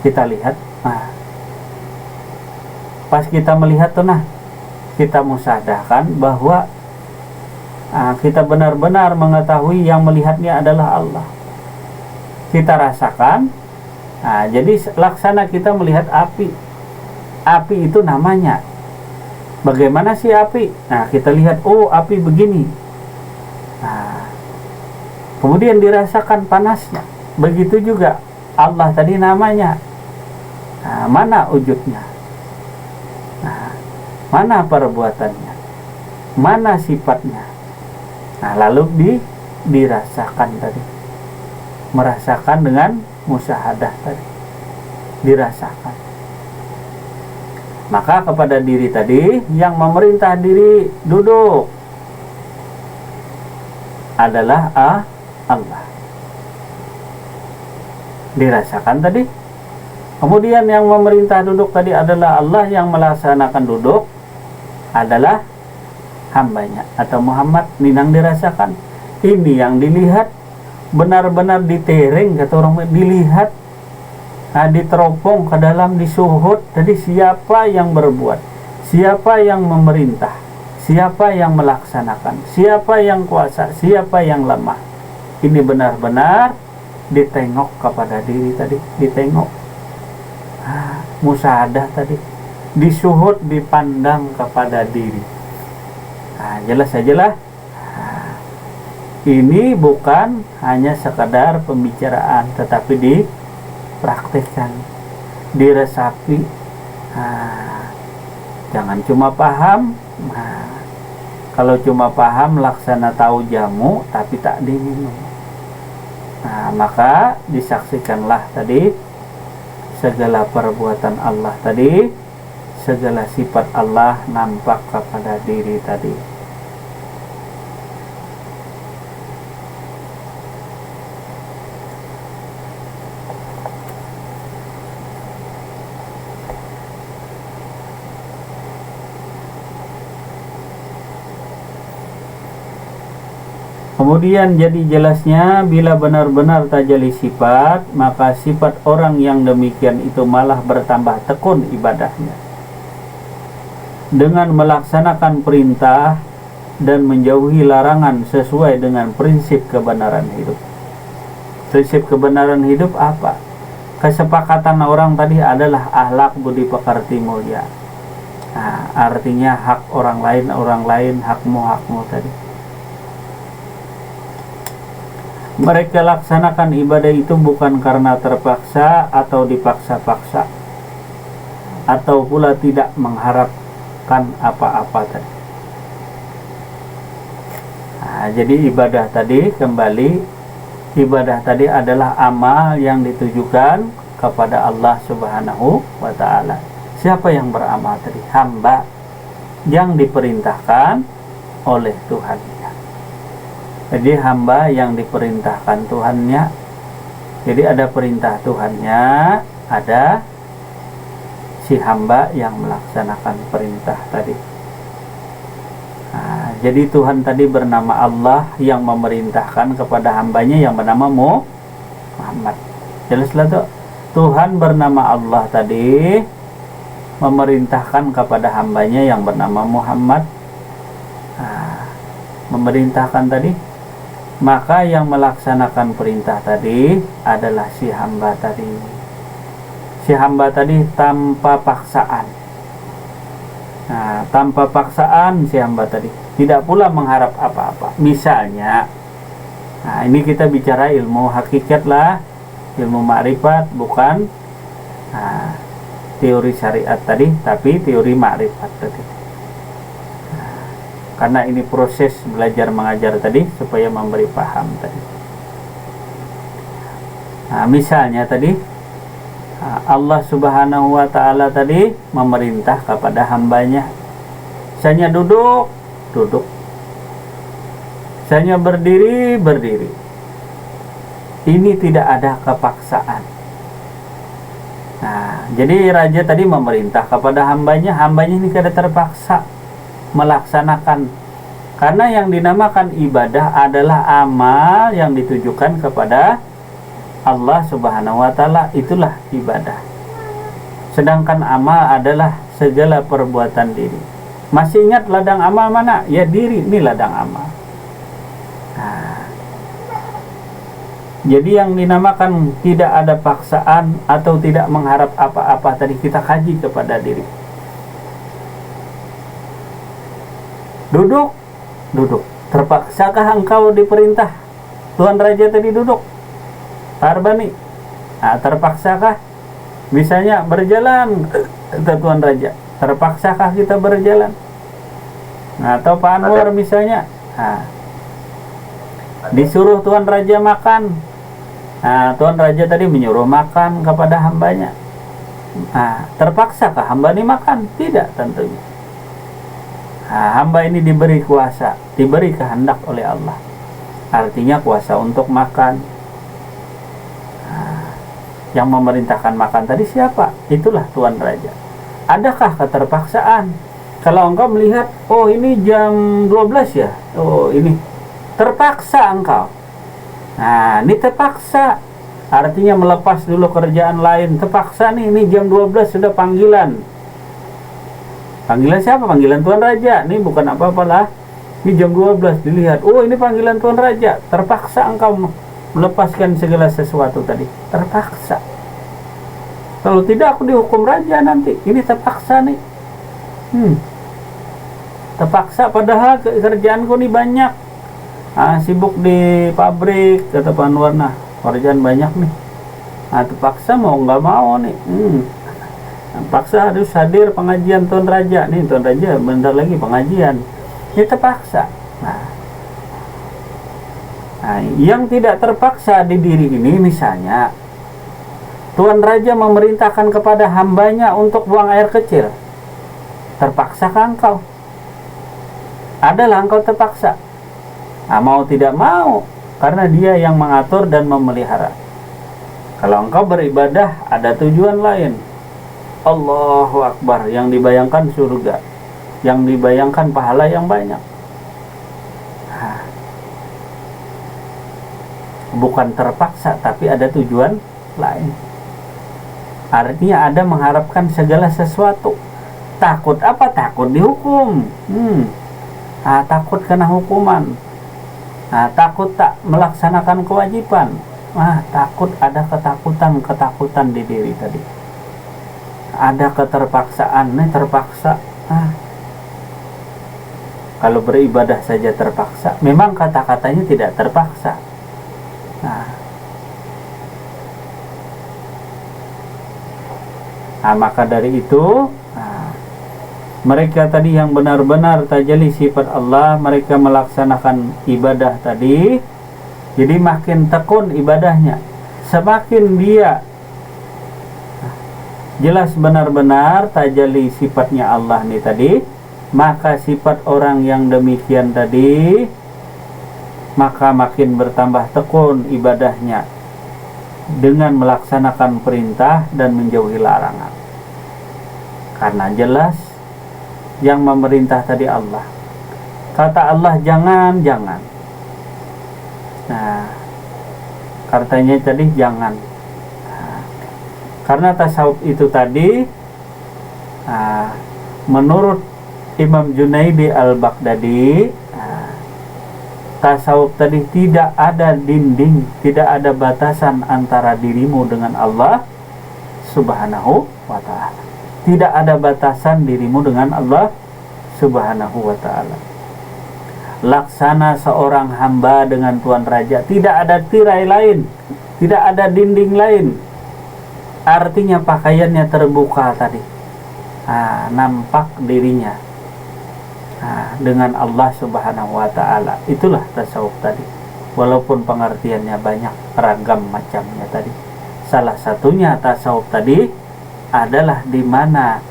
kita lihat. Pas kita melihat tuh, kita musadahkan bahwa kita benar-benar mengetahui yang melihatnya adalah Allah. Kita rasakan. Jadi laksana kita melihat api. Api itu namanya. Bagaimana sih api? Kita lihat, oh api begini. Kemudian dirasakan panasnya. Begitu juga Allah tadi namanya. Mana wujudnya? Mana perbuatannya? Mana sifatnya? Lalu dirasakan tadi. Merasakan dengan musyahadah tadi. Dirasakan. Maka kepada diri tadi yang memerintah diri duduk adalah Allah. Dirasakan tadi. Kemudian yang memerintah duduk tadi adalah Allah, yang melaksanakan duduk adalah hambanya atau Muhammad. Ninang dirasakan. Ini yang dilihat benar-benar ditereng, kata orang, dilihat, diteropong ke dalam, disuhut. Jadi siapa yang berbuat, siapa yang memerintah, siapa yang melaksanakan, siapa yang kuasa, siapa yang lemah. Ini benar-benar ditengok kepada diri tadi, ditengok. Musyahadah tadi, disuhut, dipandang kepada diri. Jelas sajalah. Ini bukan hanya sekadar pembicaraan, tetapi dipraktikkan, diresapi. Jangan cuma paham. Kalau cuma paham, laksana tahu jamu tapi tak diminum. Maka disaksikanlah tadi segala perbuatan Allah tadi, segala sifat Allah nampak kepada diri tadi. Kemudian jadi jelasnya, bila benar-benar tajalli sifat, maka sifat orang yang demikian itu malah bertambah tekun ibadahnya dengan melaksanakan perintah dan menjauhi larangan sesuai dengan prinsip kebenaran hidup. Prinsip kebenaran hidup apa? Kesepakatan orang tadi adalah akhlak budi pekerti mulia. Artinya hak orang lain, hakmu tadi. Mereka laksanakan ibadah itu bukan karena terpaksa atau dipaksa-paksa, atau pula tidak mengharapkan apa-apa tadi. Nah, jadi ibadah tadi adalah amal yang ditujukan kepada Allah Subhanahu wa Ta'ala. Siapa yang beramal tadi? Hamba yang diperintahkan oleh Tuhannya. Jadi hamba yang diperintahkan Tuhannya. Jadi ada perintah Tuhannya, ada si hamba yang melaksanakan perintah tadi. Nah, jadi Tuhan tadi bernama Allah yang memerintahkan kepada hambanya yang bernama Muhammad. Jelaslah tuh. Tuhan bernama Allah tadi memerintahkan kepada hambanya yang bernama Muhammad. Nah, memerintahkan tadi, maka yang melaksanakan perintah tadi adalah si hamba tadi. Si hamba tadi tanpa paksaan. Nah, tanpa paksaan si hamba tadi, tidak pula mengharap apa-apa. Misalnya, nah ini kita bicara ilmu hakikat lah, ilmu ma'rifat, bukan teori syariat tadi, tapi teori ma'rifat tadi. Nah, karena ini proses belajar mengajar tadi supaya memberi paham tadi. Nah, misalnya tadi Allah Subhanahu wa Ta'ala tadi memerintah kepada hambanya, misalnya duduk, misalnya berdiri. Ini tidak ada kepaksaan. Nah, jadi raja tadi memerintah kepada hambanya ini tidak terpaksa melaksanakan, karena yang dinamakan ibadah adalah amal yang ditujukan kepada Allah Subhanahu wa Ta'ala, itulah ibadah. Sedangkan amal adalah segala perbuatan diri. Masih ingat ladang amal mana? Ya, diri, ini ladang amal. Nah, jadi yang dinamakan tidak ada paksaan atau tidak mengharap apa-apa tadi kita kaji kepada diri. Duduk. Terpaksakah engkau diperintah Tuan Raja tadi duduk? Arbani, nah, terpaksakah? Misalnya berjalan, Tuan Raja, terpaksakah kita berjalan? Nah, atau Pak Anwar misalnya, nah, disuruh Tuan Raja makan. Nah, Tuan Raja tadi menyuruh makan kepada hambanya. Nah, terpaksakah hamba ini makan? Tidak, tentunya. Nah, hamba ini diberi kuasa, diberi kehendak oleh Allah. Artinya kuasa untuk makan. Yang memerintahkan makan tadi siapa? Itulah Tuan Raja. Adakah keterpaksaan? Kalau engkau melihat, oh ini jam 12 ya, oh ini terpaksa engkau. Nah, ini terpaksa, artinya melepas dulu kerjaan lain. Terpaksa nih, ini jam 12 sudah panggilan. Panggilan siapa? Panggilan Tuan Raja. Ini bukan apa-apalah. Ini jam 12 dilihat, oh ini panggilan Tuan Raja. Terpaksa engkau melepaskan segala sesuatu tadi, terpaksa. Kalau tidak aku dihukum raja nanti. Ini terpaksa nih. Terpaksa padahal kerjaanku nih banyak. Sibuk di pabrik, kata Pak Anwar. Nah, kerjaan banyak nih. Terpaksa mau nggak mau nih. Terpaksa harus hadir pengajian Tuan Raja. Nih Tuan Raja bentar lagi pengajian. Ini terpaksa. Nah, yang tidak terpaksa di diri ini misalnya Tuan Raja memerintahkan kepada hambanya untuk buang air kecil. Terpaksakah engkau? Adalah engkau terpaksa. Mau tidak mau, karena dia yang mengatur dan memelihara. Kalau engkau beribadah ada tujuan lain. Allahu Akbar, yang dibayangkan surga, yang dibayangkan pahala yang banyak. Bukan terpaksa, tapi ada tujuan lain. Artinya ada mengharapkan segala sesuatu. Takut apa? Takut dihukum. Takut kena hukuman. Takut tak melaksanakan kewajiban. Takut, ada ketakutan di diri tadi. Ada keterpaksaan, terpaksa. Kalau beribadah saja terpaksa. Memang kata-katanya tidak terpaksa. Maka dari itu Mereka tadi yang benar-benar tajalli sifat Allah, mereka melaksanakan ibadah tadi, jadi makin tekun ibadahnya. Semakin dia jelas benar-benar tajalli sifatnya Allah nih tadi, maka sifat orang yang demikian tadi maka makin bertambah tekun ibadahnya dengan melaksanakan perintah dan menjauhi larangan. Karena jelas yang memerintah tadi Allah. Kata Allah jangan. Nah, katanya tadi jangan. Nah, karena tasawuf itu tadi, menurut Imam Junaidi al-Baghdadi, tasawuf tadi tidak ada dinding, tidak ada batasan antara dirimu dengan Allah Subhanahu wa ta'ala. Tidak ada batasan dirimu dengan Allah Subhanahu wa ta'ala. Laksana seorang hamba dengan Tuan Raja, tidak ada tirai lain, tidak ada dinding lain. Artinya pakaiannya terbuka tadi, nampak dirinya dengan Allah Subhanahu wa ta'ala. Itulah tasawuf tadi. Walaupun pengertiannya banyak, ragam macamnya tadi. Salah satunya tasawuf tadi adalah di mana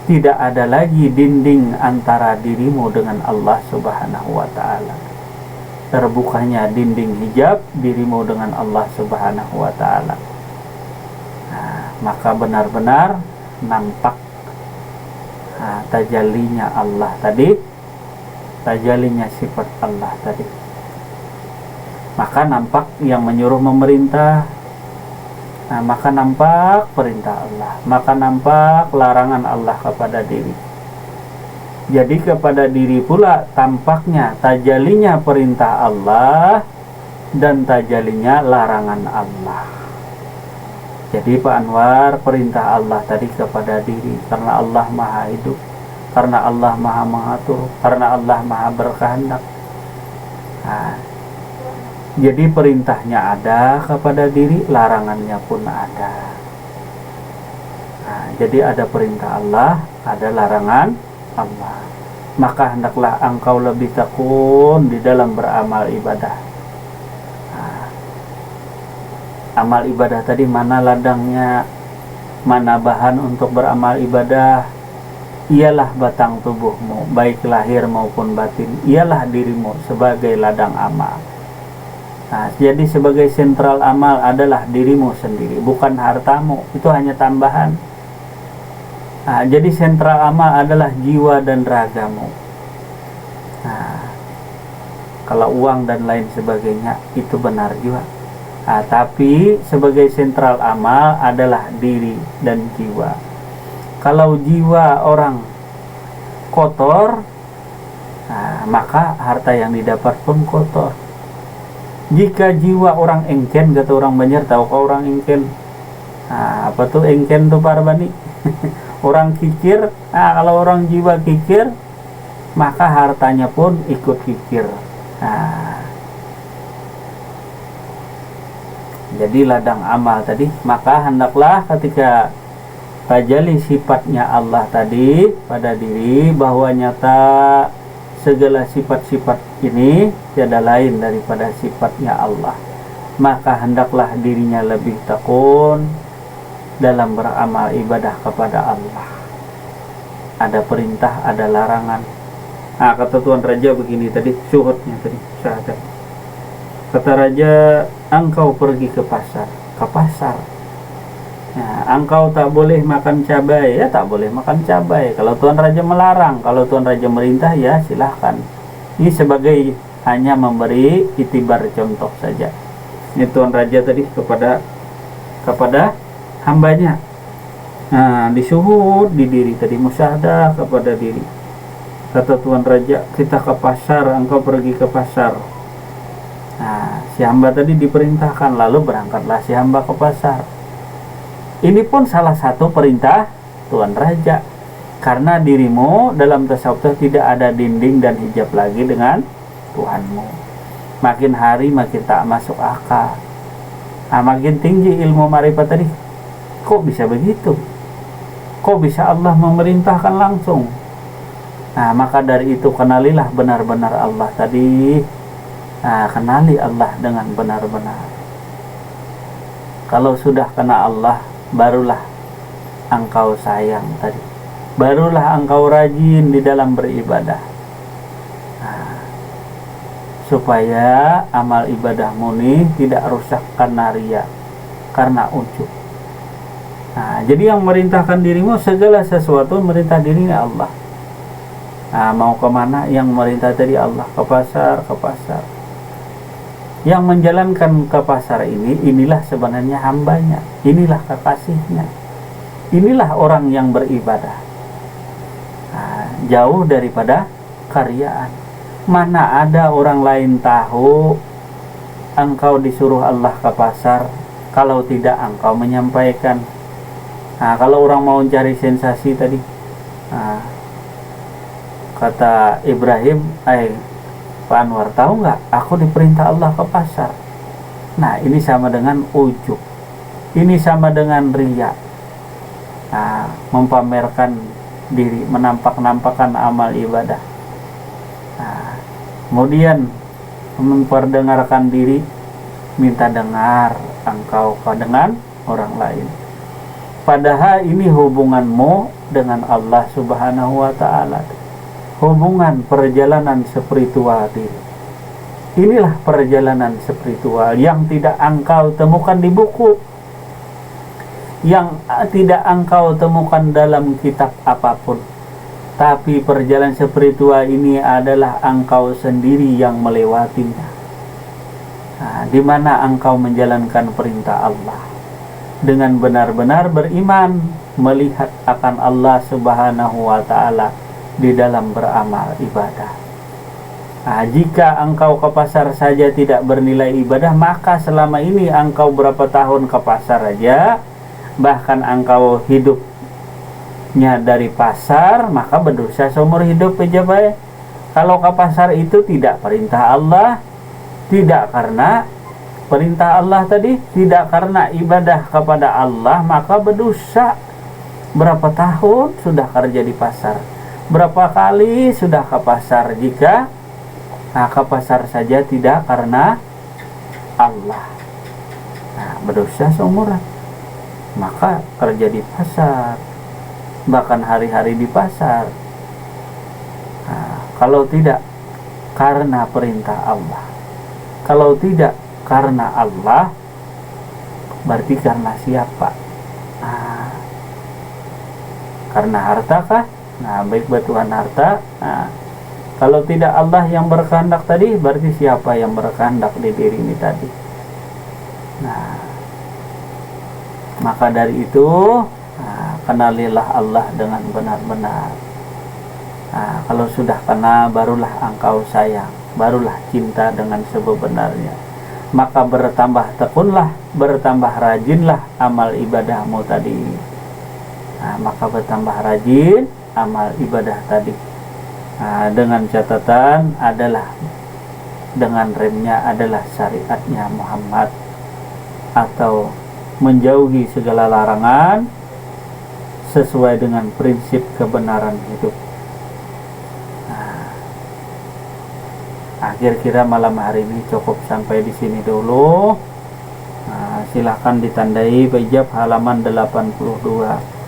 tidak ada lagi dinding antara dirimu dengan Allah Subhanahu wa ta'ala. Terbukanya dinding hijab dirimu dengan Allah Subhanahu wa ta'ala. Maka benar-benar nampak tajallinya Allah tadi, tajallinya sifat Allah tadi. Maka nampak yang menyuruh memerintah, maka nampak perintah Allah, maka nampak larangan Allah kepada diri. Jadi kepada diri pula tampaknya tajallinya perintah Allah dan tajallinya larangan Allah. Jadi Pak Anwar, perintah Allah tadi kepada diri, karena Allah maha hidup, karena Allah maha mengatur, karena Allah maha berkehendak. Jadi perintahnya ada kepada diri, larangannya pun ada. Jadi ada perintah Allah, ada larangan Allah. Maka hendaklah engkau lebih tekun di dalam beramal ibadah. Amal ibadah tadi mana ladangnya, mana bahan untuk beramal ibadah? Ialah batang tubuhmu, baik lahir maupun batin. Ialah dirimu sebagai ladang amal. Jadi sebagai sentral amal adalah dirimu sendiri, bukan hartamu. Itu hanya tambahan. Jadi sentral amal adalah jiwa dan ragamu. Kalau uang dan lain sebagainya itu benar juga. Tapi sebagai sentral amal adalah diri dan jiwa. Kalau jiwa orang kotor, maka harta yang didapat pun kotor. Jika jiwa orang engken, kata orang Banjar, tahu kau orang engken? Apa tuh engken tuh Pak Arbani? Orang kikir. Kalau orang jiwa kikir, maka hartanya pun ikut kikir. Jadi ladang amal tadi, maka hendaklah ketika tajalli sifatnya Allah tadi pada diri, bahwa nyata segala sifat-sifat ini tiada lain daripada sifatnya Allah, maka hendaklah dirinya lebih tekun dalam beramal ibadah kepada Allah. Ada perintah, ada larangan. Kata Tuan Raja begini tadi, syuhudnya tadi, syahadat. Kata Raja, engkau pergi ke pasar. Engkau tak boleh makan cabai, ya tak boleh makan cabai. Kalau Tuan Raja melarang, kalau Tuan Raja merintah, ya silahkan. Ini sebagai hanya memberi itibar contoh saja. Ini Tuan Raja tadi kepada hambanya. Disuhud di diri tadi, musyahadah kepada diri. Kata Tuan Raja, kita ke pasar, engkau pergi ke pasar. Si hamba tadi diperintahkan, lalu berangkatlah si hamba ke pasar. Ini pun salah satu perintah Tuan Raja, karena dirimu dalam tasawuf tidak ada dinding dan hijab lagi dengan Tuhanmu. Makin hari makin tak masuk akal. Makin tinggi ilmu marifat tadi. Kok bisa begitu? Kok bisa Allah memerintahkan langsung? Nah, maka dari itu kenalilah benar-benar Allah tadi. Nah, kenali Allah dengan benar-benar. Kalau sudah kena Allah, barulah engkau sayang tadi. Barulah engkau rajin di dalam beribadah. Nah, supaya amal ibadahmu ini tidak rusak karena riya, karena ujub. Nah, jadi yang merintahkan dirimu segala sesuatu merintah dirinya Allah. Nah, mau kemana yang merintah tadi Allah, ke pasar, ke pasar. Yang menjalankan ke pasar ini, inilah sebenarnya hambanya, inilah kekasihnya, inilah orang yang beribadah. Nah, jauh daripada karyaan. Mana ada orang lain tahu engkau disuruh Allah ke pasar, kalau tidak engkau menyampaikan. Nah, kalau orang mau cari sensasi tadi, nah, kata Ibrahim, Pak Anwar, tahu nggak? Aku diperintah Allah ke pasar. Nah, ini sama dengan ujub. Ini sama dengan riya. Nah, memamerkan diri, menampak-nampakkan amal ibadah. Nah, kemudian memperdengarkan diri, minta dengar engkau dengan orang lain. Padahal ini hubunganmu dengan Allah Subhanahu wa Ta'ala. Hubungan perjalanan spiritual diri. Inilah perjalanan spiritual yang tidak engkau temukan di buku, yang tidak engkau temukan dalam kitab apapun. Tapi perjalanan spiritual ini adalah engkau sendiri yang melewatinya. Nah, di mana engkau menjalankan perintah Allah dengan benar-benar beriman, melihat akan Allah Subhanahu wa Ta'ala di dalam beramal ibadah. Nah, jika engkau ke pasar saja tidak bernilai ibadah, maka selama ini engkau berapa tahun ke pasar aja, bahkan engkau hidupnya dari pasar, maka berdosa seumur hidup aja baik. Kalau ke pasar itu tidak perintah Allah, tidak karena perintah Allah tadi, tidak karena ibadah kepada Allah, maka berdosa. Berapa tahun sudah kerja di pasar? Berapa kali sudah ke pasar? Jika ke pasar saja tidak karena Allah, nah, berdosa seumuran. Maka kerja di pasar, bahkan hari-hari di pasar. Nah, kalau tidak karena perintah Allah, kalau tidak karena Allah, berarti karena siapa? Nah, karena harta kah? Nah, baik batuan harta. Nah, kalau tidak Allah yang berkehendak tadi, berarti siapa yang berkehendak di diri ini tadi? Nah, maka dari itu, kenalilah Allah dengan benar-benar. Nah, kalau sudah kenal, barulah engkau sayang, barulah cinta dengan sebenarnya. Maka bertambah tekunlah, bertambah rajinlah amal ibadahmu tadi. Nah, maka bertambah rajin amal ibadah tadi. Nah, dengan catatan adalah dengan remnya adalah syariatnya Muhammad, atau menjauhi segala larangan sesuai dengan prinsip kebenaran hidup. Nah, kira-kira malam hari ini cukup sampai di sini dulu. Nah, silahkan ditandai pejab halaman 82.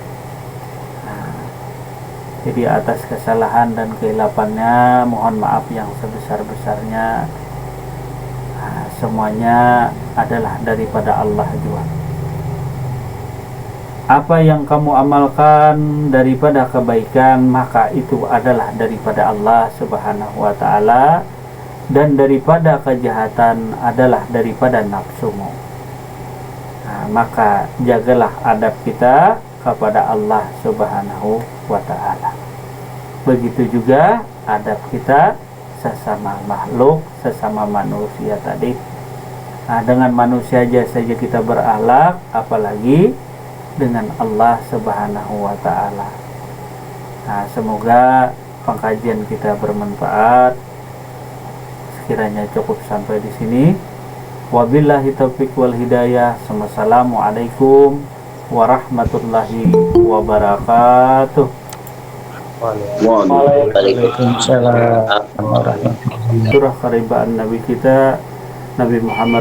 Jadi atas kesalahan dan kehilafannya mohon maaf yang sebesar-besarnya. Nah, semuanya adalah daripada Allah juga. Apa yang kamu amalkan daripada kebaikan, maka itu adalah daripada Allah Subhanahu wa Ta'ala, dan daripada kejahatan adalah daripada nafsumu. Nah, maka jagalah adab kita kepada Allah Subhanahu wa Ta'ala. Begitu juga adab kita sesama makhluk, sesama manusia tadi. Nah, dengan manusia saja kita berakhlak, apalagi dengan Allah Subhanahu wa Ta'ala. Nah, semoga pengkajian kita bermanfaat. Sekiranya cukup sampai di sini. Wabillahi taufiq wal hidayah. Wassalamualaikum warahmatullahi wabarakatuh. Waalaikumsalam warahmatullahi wabarakatuh. Surah karibaan Nabi kita Nabi Muhammad